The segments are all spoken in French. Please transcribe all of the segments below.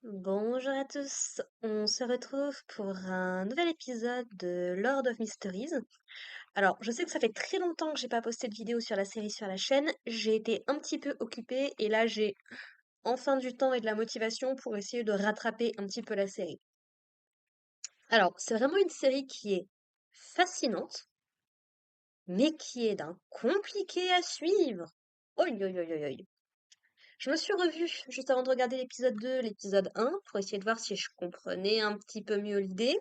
Bonjour à tous, on se retrouve pour un nouvel épisode de Lord of Mysteries. Alors, je sais que ça fait très longtemps que j'ai pas posté de vidéo sur la série sur la chaîne, j'ai été un petit peu occupée et là j'ai enfin du temps et de la motivation pour essayer de rattraper un petit peu la série. Alors, c'est vraiment une série qui est fascinante, mais qui est d'un compliqué à suivre. Oi, oi, oi, oi, oi. Je me suis revue juste avant de regarder l'épisode 2, l'épisode 1, pour essayer de voir si je comprenais un petit peu mieux l'idée.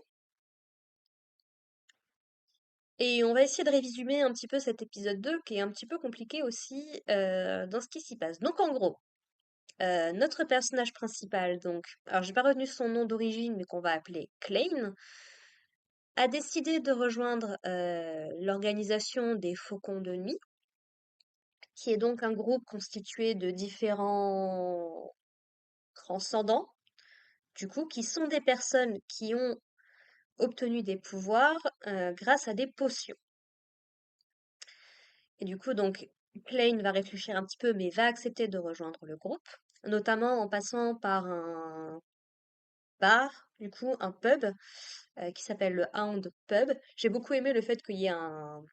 Et on va essayer de résumer un petit peu cet épisode 2 qui est un petit peu compliqué aussi dans ce qui s'y passe. Donc en gros, notre personnage principal, donc, alors j'ai pas retenu son nom d'origine, mais qu'on va appeler Klein, a décidé de rejoindre l'organisation des Faucons de Nuit, qui est donc un groupe constitué de différents transcendants, du coup, qui sont des personnes qui ont obtenu des pouvoirs grâce à des potions. Et du coup, donc, Klein va réfléchir un petit peu, mais va accepter de rejoindre le groupe, notamment en passant par un bar, du coup, un pub, qui s'appelle le Hound Pub. J'ai beaucoup aimé le fait qu'il y ait un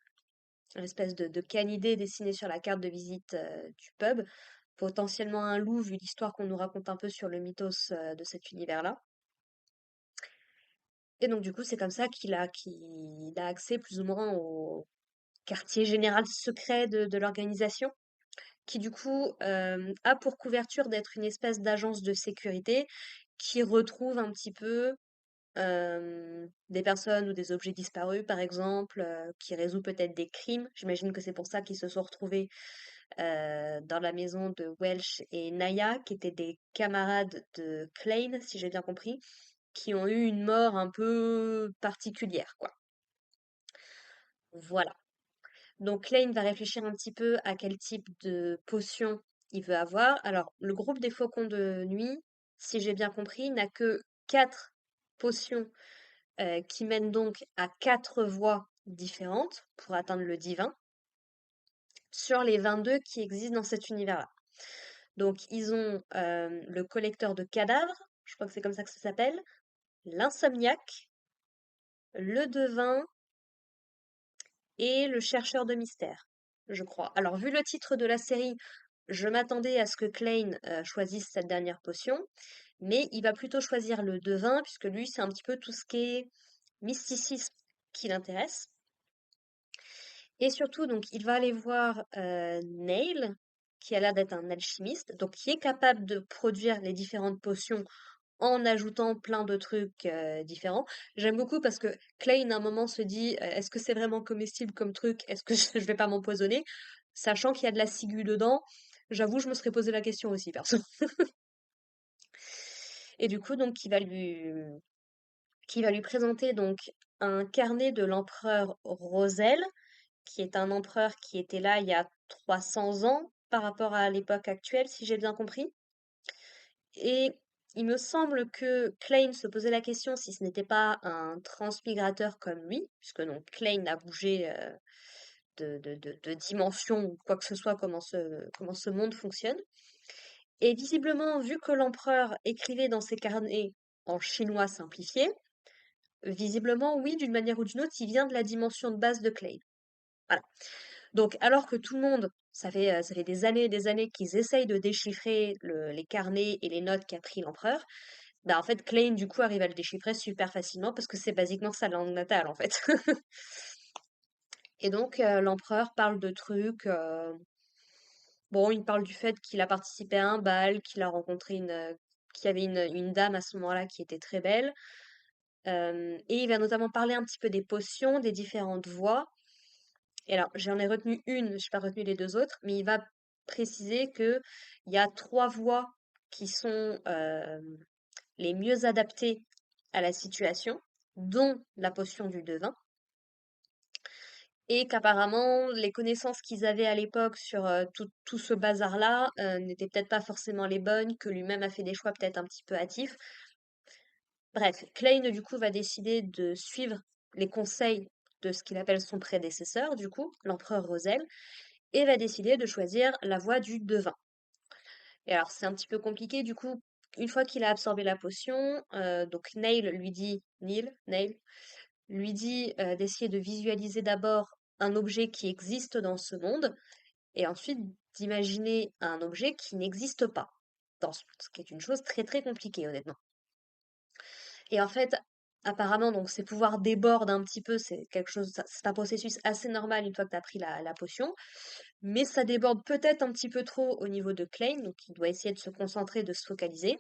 espèce de canidé dessiné sur la carte de visite du pub, potentiellement un loup, vu l'histoire qu'on nous raconte un peu sur le mythos de cet univers-là. Et donc, du coup, c'est comme ça qu'il a accès plus ou moins au quartier général secret de l'organisation, qui du coup a pour couverture d'être une espèce d'agence de sécurité qui retrouve un petit peu des personnes ou des objets disparus, par exemple, qui résout peut-être des crimes. J'imagine que c'est pour ça qu'ils se sont retrouvés dans la maison de Welsh et Naya, qui étaient des camarades de Klein, si j'ai bien compris, qui ont eu une mort un peu particulière, quoi. Voilà. Donc Lane va réfléchir un petit peu à quel type de potion il veut avoir. Alors, le groupe des Faucons de Nuit, si j'ai bien compris, n'a que 4 potions qui mènent donc à 4 voies différentes pour atteindre le divin sur les 22 qui existent dans cet univers-là. Donc, ils ont le collecteur de cadavres, je crois que c'est comme ça que ça s'appelle, l'insomniaque, le devin et le chercheur de mystère, je crois. Alors, vu le titre de la série, je m'attendais à ce que Klein choisisse cette dernière potion, mais il va plutôt choisir le devin, puisque lui, c'est un petit peu tout ce qui est mysticisme qui l'intéresse. Et surtout, donc, il va aller voir Neil, qui a l'air d'être un alchimiste, donc qui est capable de produire les différentes potions en ajoutant plein de trucs différents. J'aime beaucoup parce que Klein, à un moment, se dit est-ce que c'est vraiment comestible comme truc? Est-ce que je vais pas m'empoisonner? Sachant qu'il y a de la ciguë dedans, j'avoue, je me serais posé la question aussi, perso. Et du coup, donc, qui va lui présenter donc un carnet de l'empereur Rosel, qui est un empereur qui était là il y a 300 ans par rapport à l'époque actuelle, si j'ai bien compris. Et il me semble que Klein se posait la question si ce n'était pas un transmigrateur comme lui, puisque donc Klein a bougé de dimension ou quoi que ce soit, comment ce monde fonctionne. Et visiblement, vu que l'empereur écrivait dans ses carnets en chinois simplifié, visiblement, oui, d'une manière ou d'une autre, il vient de la dimension de base de Klein. Voilà. Donc, alors que tout le monde, ça fait des années qu'ils essayent de déchiffrer les carnets et les notes qu'a pris l'empereur, bah en fait, Klein, du coup, arrive à le déchiffrer super facilement parce que c'est basiquement sa langue natale, en fait. Et donc, l'empereur parle de trucs. Bon, il parle du fait qu'il a participé à un bal, qu'il a rencontré qu'il y avait une dame à ce moment-là qui était très belle. Et il va notamment parler un petit peu des potions, des différentes voies. Et alors, j'en ai retenu une, je n'ai pas retenu les deux autres, mais il va préciser que il y a 3 voies qui sont les mieux adaptées à la situation, dont la potion du devin, et qu'apparemment les connaissances qu'ils avaient à l'époque sur tout ce bazar-là n'étaient peut-être pas forcément les bonnes, que lui-même a fait des choix peut-être un petit peu hâtifs. Bref, Klein du coup va décider de suivre les conseils de ce qu'il appelle son prédécesseur, du coup, l'empereur Rosel, et va décider de choisir la voie du devin. Et alors c'est un petit peu compliqué du coup, une fois qu'il a absorbé la potion, donc Neil lui dit d'essayer de visualiser d'abord un objet qui existe dans ce monde et ensuite d'imaginer un objet qui n'existe pas dans ce monde, ce qui est une chose très très compliquée honnêtement. Et en fait, apparemment, donc ses pouvoirs débordent un petit peu, c'est un processus assez normal une fois que tu as pris la potion, mais ça déborde peut-être un petit peu trop au niveau de Klein, donc il doit essayer de se concentrer, de se focaliser.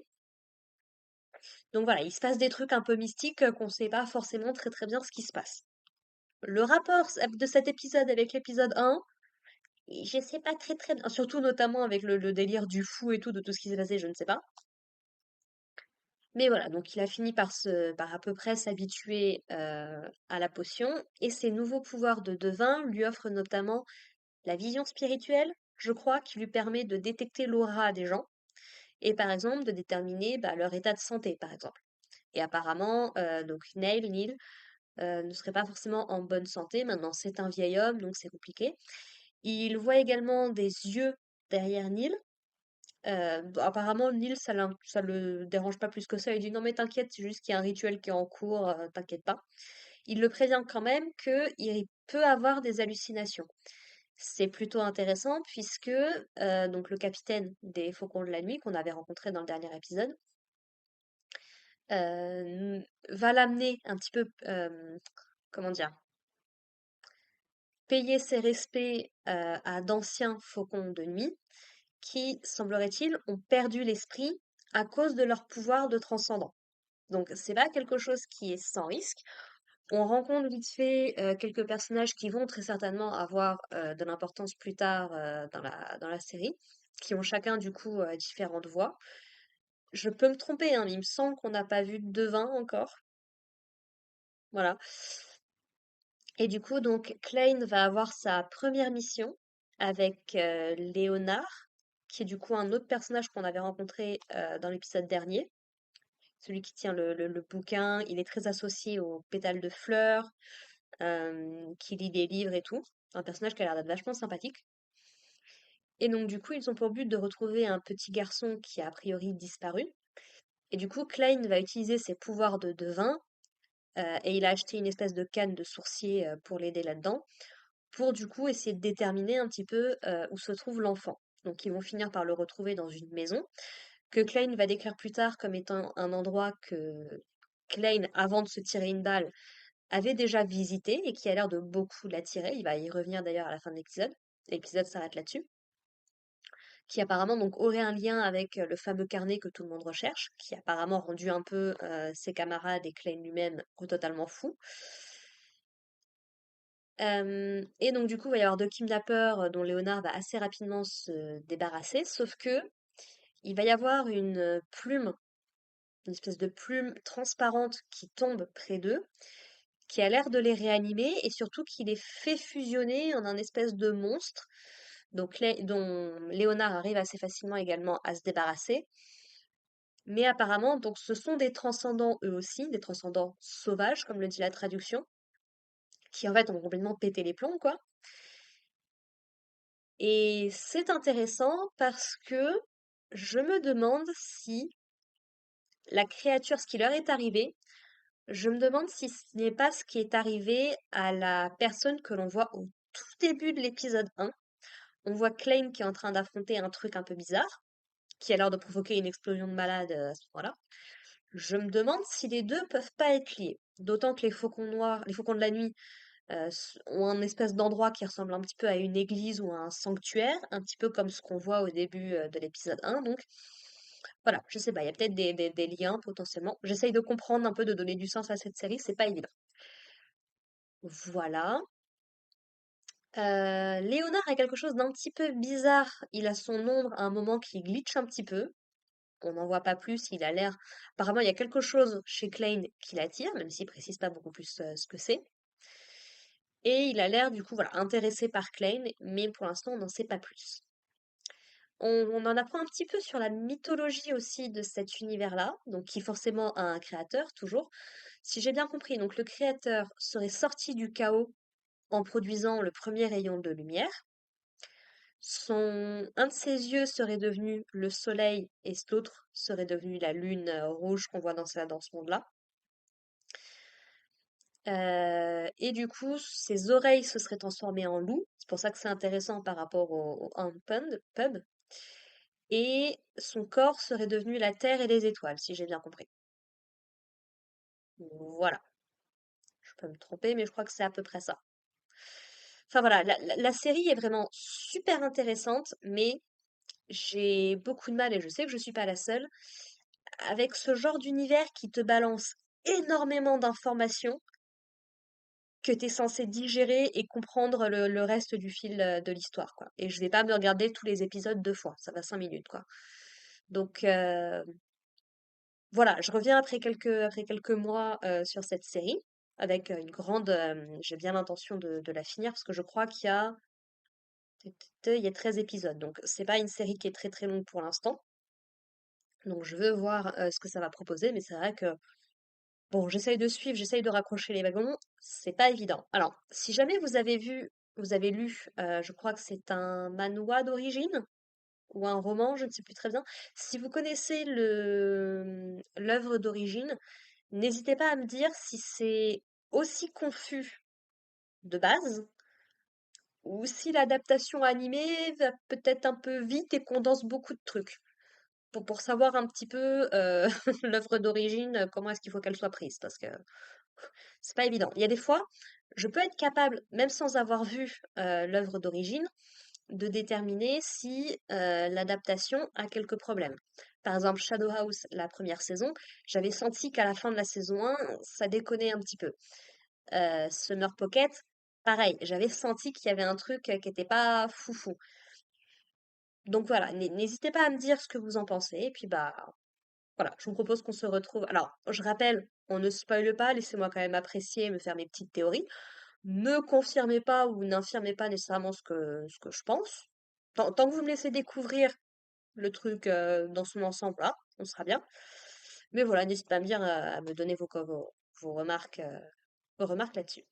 Donc voilà, il se passe des trucs un peu mystiques qu'on sait pas forcément très très bien ce qui se passe. Le rapport de cet épisode avec l'épisode 1, je sais pas très très bien, surtout notamment avec le délire du fou et tout, de tout ce qui s'est passé, je ne sais pas. Mais voilà, donc il a fini par à peu près s'habituer à la potion, et ses nouveaux pouvoirs de devin lui offrent notamment la vision spirituelle, je crois, qui lui permet de détecter l'aura des gens, et par exemple de déterminer bah, leur état de santé, par exemple. Et apparemment, donc Neil, ne serait pas forcément en bonne santé. Maintenant, c'est un vieil homme, donc c'est compliqué. Il voit également des yeux derrière Neil. Bon, apparemment, Neil, ça le dérange pas plus que ça. Il dit non, mais t'inquiète, c'est juste qu'il y a un rituel qui est en cours, t'inquiète pas. Il le prévient quand même qu'il peut avoir des hallucinations. C'est plutôt intéressant puisque donc le capitaine des Faucons de la Nuit qu'on avait rencontré dans le dernier épisode va l'amener un petit peu, comment dire, payer ses respects à d'anciens faucons de nuit qui, semblerait-il, ont perdu l'esprit à cause de leur pouvoir de transcendant. Donc c'est pas quelque chose qui est sans risque. On rencontre vite fait quelques personnages qui vont très certainement avoir de l'importance plus tard dans la série, qui ont chacun du coup différentes voix. Je peux me tromper, hein, mais il me semble qu'on n'a pas vu de devin encore. Voilà. Et du coup, donc, Klein va avoir sa première mission avec Léonard, qui est du coup un autre personnage qu'on avait rencontré dans l'épisode dernier. Celui qui tient le bouquin, il est très associé aux pétales de fleurs, qui lit des livres et tout. Un personnage qui a l'air d'être vachement sympathique. Et donc, du coup, ils ont pour but de retrouver un petit garçon qui a priori disparu. Et du coup, Klein va utiliser ses pouvoirs de devin, et il a acheté une espèce de canne de sourcier pour l'aider là-dedans, pour du coup essayer de déterminer un petit peu où se trouve l'enfant. Donc ils vont finir par le retrouver dans une maison, que Klein va décrire plus tard comme étant un endroit que Klein, avant de se tirer une balle, avait déjà visité et qui a l'air de beaucoup l'attirer. Il va y revenir d'ailleurs à la fin de l'épisode. L'épisode s'arrête là-dessus. Qui apparemment donc aurait un lien avec le fameux carnet que tout le monde recherche, qui a apparemment rendu un peu ses camarades et Klein lui-même totalement fous. Et donc du coup, il va y avoir deux kidnappeurs dont Léonard va assez rapidement se débarrasser, sauf que il va y avoir une plume, une espèce de plume transparente qui tombe près d'eux, qui a l'air de les réanimer et surtout qui les fait fusionner en un espèce de monstre, donc dont Léonard arrive assez facilement également à se débarrasser. Mais apparemment, donc ce sont des transcendants eux aussi, des transcendants sauvages, comme le dit la traduction, qui en fait ont complètement pété les plombs, quoi. Et c'est intéressant parce que je me demande si la créature, ce qui leur est arrivé, je me demande si ce n'est pas ce qui est arrivé à la personne que l'on voit au tout début de l'épisode 1. On voit Klein qui est en train d'affronter un truc un peu bizarre, qui a l'air de provoquer une explosion de malade à ce moment-là. Je me demande si les deux peuvent pas être liés. D'autant que les faucons noirs, les faucons de la nuit, ont un espèce d'endroit qui ressemble un petit peu à une église ou à un sanctuaire, un petit peu comme ce qu'on voit au début de l'épisode 1. Donc voilà, je sais pas, il y a peut-être des liens potentiellement. J'essaye de comprendre un peu, de donner du sens à cette série, c'est pas évident. Voilà. Léonard a quelque chose d'un petit peu bizarre. Il a son ombre à un moment qui glitch un petit peu. On n'en voit pas plus, il a l'air. Apparemment, il y a quelque chose chez Klein qui l'attire, même s'il précise pas beaucoup plus ce que c'est. Et il a l'air, du coup, voilà, intéressé par Klein, mais pour l'instant, on n'en sait pas plus. On en apprend un petit peu sur la mythologie aussi de cet univers-là, donc qui forcément a un créateur, toujours. Si j'ai bien compris, donc le créateur serait sorti du chaos en produisant le premier rayon de lumière, Un de ses yeux serait devenu le soleil et l'autre serait devenu la lune rouge qu'on voit dans ce monde-là. Et du coup, ses oreilles se seraient transformées en loup. C'est pour ça que c'est intéressant par rapport au Hound Pub. Et son corps serait devenu la terre et les étoiles, si j'ai bien compris. Voilà. Je peux me tromper, mais je crois que c'est à peu près ça. Enfin voilà, la série est vraiment super intéressante, mais j'ai beaucoup de mal, et je sais que je suis pas la seule, avec ce genre d'univers qui te balance énormément d'informations que tu es censé digérer et comprendre le reste du fil de l'histoire, quoi. Et je vais pas me regarder tous les épisodes deux fois, ça va 5 minutes, quoi. Donc voilà, je reviens après quelques mois sur cette série, avec une grande... j'ai bien l'intention de la finir, parce que je crois il y a 13 épisodes, donc c'est pas une série qui est très très longue pour l'instant. Donc je veux voir ce que ça va proposer, mais c'est vrai que bon, j'essaye de suivre, j'essaye de raccrocher les wagons, c'est pas évident. Alors, si jamais vous avez lu, je crois que c'est un manhwa d'origine ou un roman, je ne sais plus très bien. Si vous connaissez l'œuvre d'origine, n'hésitez pas à me dire si c'est aussi confus de base ou si l'adaptation animée va peut-être un peu vite et condense beaucoup de trucs. Pour savoir un petit peu l'œuvre d'origine, comment est-ce qu'il faut qu'elle soit prise, parce que c'est pas évident. Il y a des fois, je peux être capable, même sans avoir vu l'œuvre d'origine, de déterminer si l'adaptation a quelques problèmes. Par exemple, Shadow House, la première saison, j'avais senti qu'à la fin de la saison 1, ça déconnait un petit peu. Summer Pocket, pareil, j'avais senti qu'il y avait un truc qui était pas foufou. Donc voilà, n'hésitez pas à me dire ce que vous en pensez, et puis bah voilà, je vous propose qu'on se retrouve. Alors, je rappelle, on ne spoile pas, laissez-moi quand même apprécier, me faire mes petites théories. Ne confirmez pas ou n'infirmez pas nécessairement ce que je pense. Tant que vous me laissez découvrir le truc dans son ensemble, là, on sera bien. Mais voilà, n'hésitez pas à me dire, à me donner vos remarques là-dessus.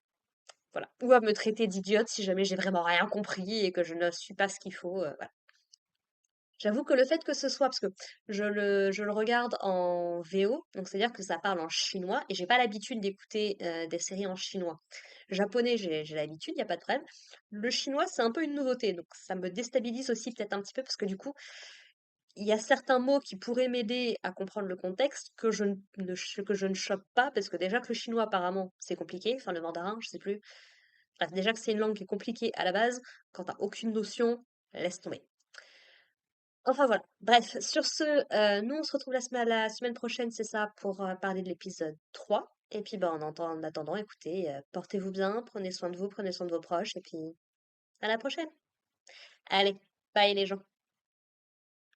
Voilà. Ou à me traiter d'idiote si jamais j'ai vraiment rien compris et que je ne suis pas ce qu'il faut. Voilà. J'avoue que le fait que ce soit, parce que je le regarde en VO, donc c'est-à-dire que ça parle en chinois, et j'ai pas l'habitude d'écouter des séries en chinois. Japonais, j'ai l'habitude, il n'y a pas de problème. Le chinois, c'est un peu une nouveauté, donc ça me déstabilise aussi peut-être un petit peu, parce que du coup, il y a certains mots qui pourraient m'aider à comprendre le contexte que je ne chope pas, parce que déjà que le chinois, apparemment, c'est compliqué, enfin le mandarin, je sais plus. Bref, déjà que c'est une langue qui est compliquée à la base, quand t'as aucune notion, laisse tomber. Enfin voilà. Bref, sur ce, nous on se retrouve la semaine prochaine, c'est ça, pour parler de l'épisode 3. Et puis bah, en attendant, écoutez, portez-vous bien, prenez soin de vous, prenez soin de vos proches, et puis à la prochaine. Allez, bye les gens.